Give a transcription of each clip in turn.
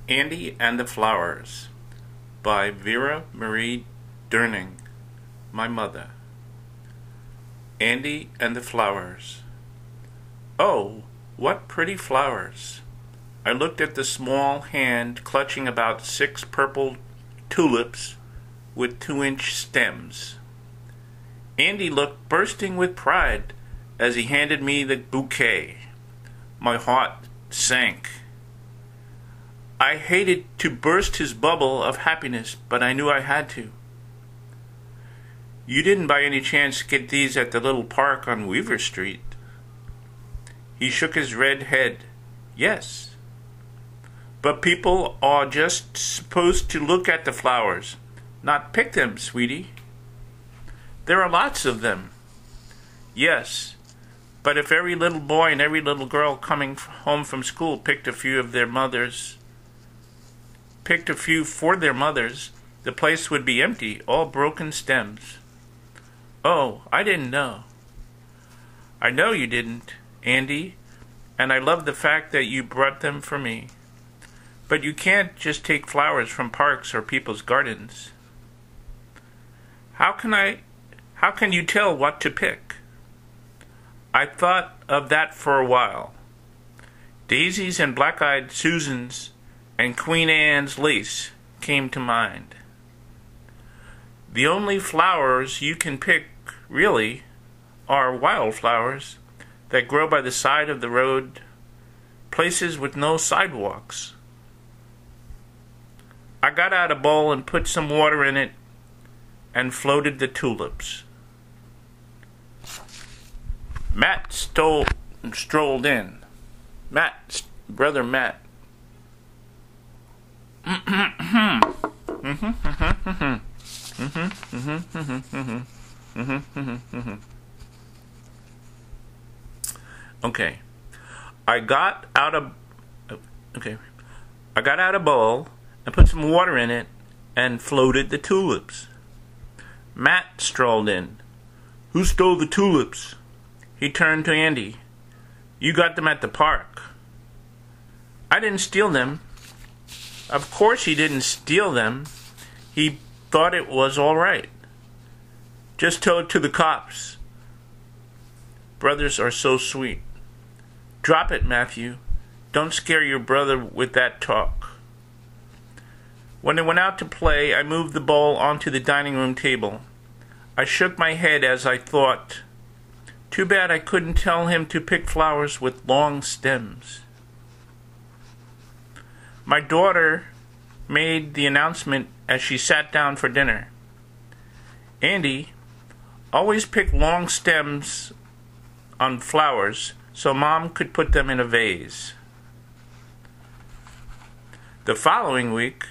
Andy and the Flowers by Vera Marie Durning, my mother. Andy and the Flowers. Oh, what pretty flowers! I looked at the small hand clutching about 6 purple tulips with 2-inch stems. Andy looked bursting with pride as he handed me the bouquet. My heart sank. I hated to burst his bubble of happiness, but I knew I had to. You didn't by any chance get these at the little park on Weaver Street? He shook his red head. Yes. But people are just supposed to look at the flowers, not pick them, sweetie. There are lots of them. Yes, but if every little boy and every little girl coming home from school picked a few for their mothers, the place would be empty, all broken stems. Oh, I didn't know. I know you didn't, Andy, and I love the fact that you brought them for me. But you can't just take flowers from parks or people's gardens. How can you tell what to pick? I thought of that for a while. Daisies and black-eyed Susans and Queen Anne's lace came to mind. The only flowers you can pick, really, are wildflowers that grow by the side of the road, places with no sidewalks. I got out a bowl and put some water in it and floated the tulips. Matt strolled in. Brother Matt. Okay. I got out a bowl and put some water in it and floated the tulips. Matt strolled in. Who stole the tulips? He turned to Andy. You got them at the park. I didn't steal them. Of course he didn't steal them. He thought it was all right. Just tell it to the cops. Brothers are so sweet. Drop it, Matthew. Don't scare your brother with that talk. When I went out to play, I moved the bowl onto the dining room table. I shook my head as I thought, too bad I couldn't tell him to pick flowers with long stems. My daughter made the announcement as she sat down for dinner. Andy, always pick long stems on flowers so Mom could put them in a vase. The following week,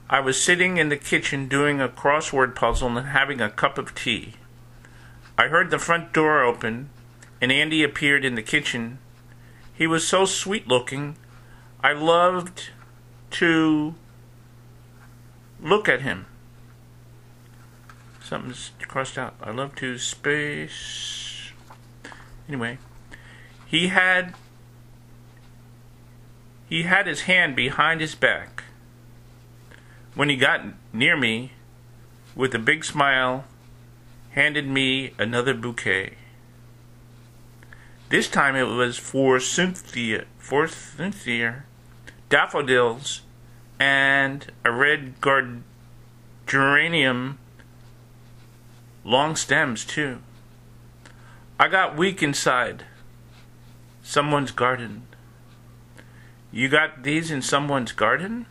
I was sitting in the kitchen doing a crossword puzzle and having a cup of tea. I heard the front door open, and Andy appeared in the kitchen. He was so sweet-looking, I loved to look at him. Something's crossed out. I love to space. Anyway, he had his hand behind his back. When he got near me, with a big smile, handed me another bouquet. This time it was for Cynthia, daffodils, and a red geranium, long stems too. I got weak inside. Someone's garden. You got these in someone's garden?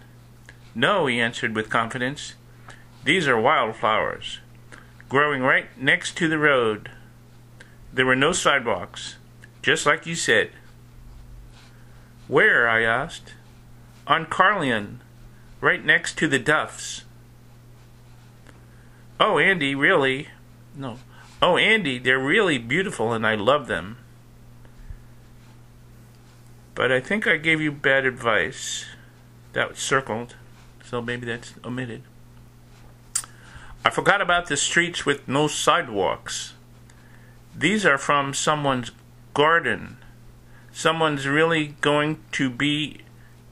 No, he answered with confidence. These are wildflowers, growing right next to the road. There were no sidewalks, just like you said. Where? I asked. On Carlion, right next to the Duffs. Oh, Andy, really? No. Oh, Andy, they're really beautiful and I love them. But I think I gave you bad advice. That was circled, so maybe that's omitted. I forgot about the streets with no sidewalks. These are from someone's garden. Someone's really going to be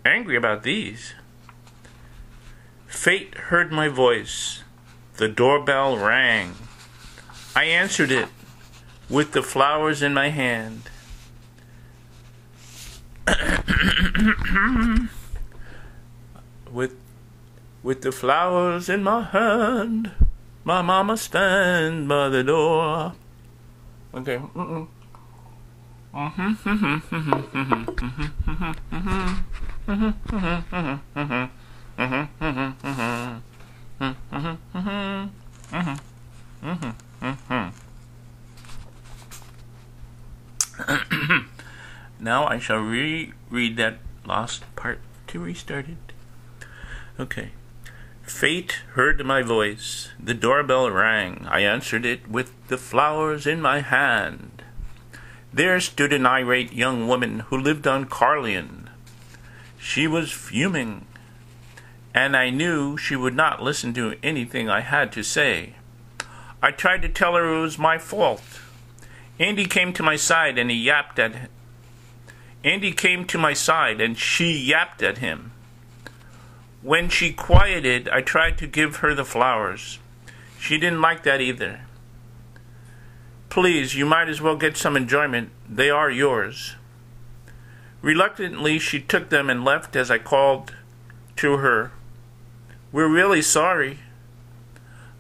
angry about these. Fate heard my voice. The doorbell rang. I answered it with the flowers in my hand. with the flowers in my hand, my mama stand by the door. Okay. Now I shall reread that last part to restart it. Okay. Fate heard my voice. The doorbell rang. I answered it with the flowers in my hand. There stood an irate young woman who lived on Carlion. She was fuming, and I knew she would not listen to anything I had to say. I tried to tell her it was my fault. Andy came to my side and she yapped at him. When she quieted, I tried to give her the flowers. She didn't like that either. Please, you might as well get some enjoyment. They are yours. Reluctantly, she took them and left as I called to her. We're really sorry.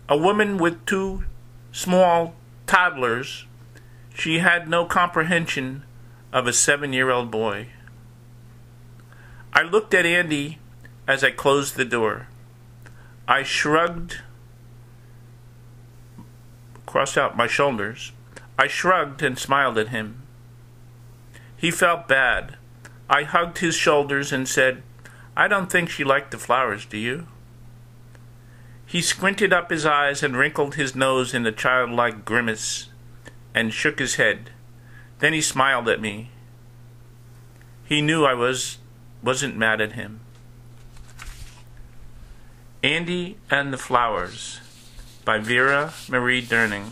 A woman with 2 small toddlers. She had no comprehension of a 7-year-old boy. I looked at Andy as I closed the door. I crossed out my shoulders. I shrugged and smiled at him. He felt bad. I hugged his shoulders and said, I don't think she liked the flowers, do you? He squinted up his eyes and wrinkled his nose in a childlike grimace and shook his head. Then he smiled at me. He knew I wasn't mad at him. Andy and the Flowers by Vera Marie Durning.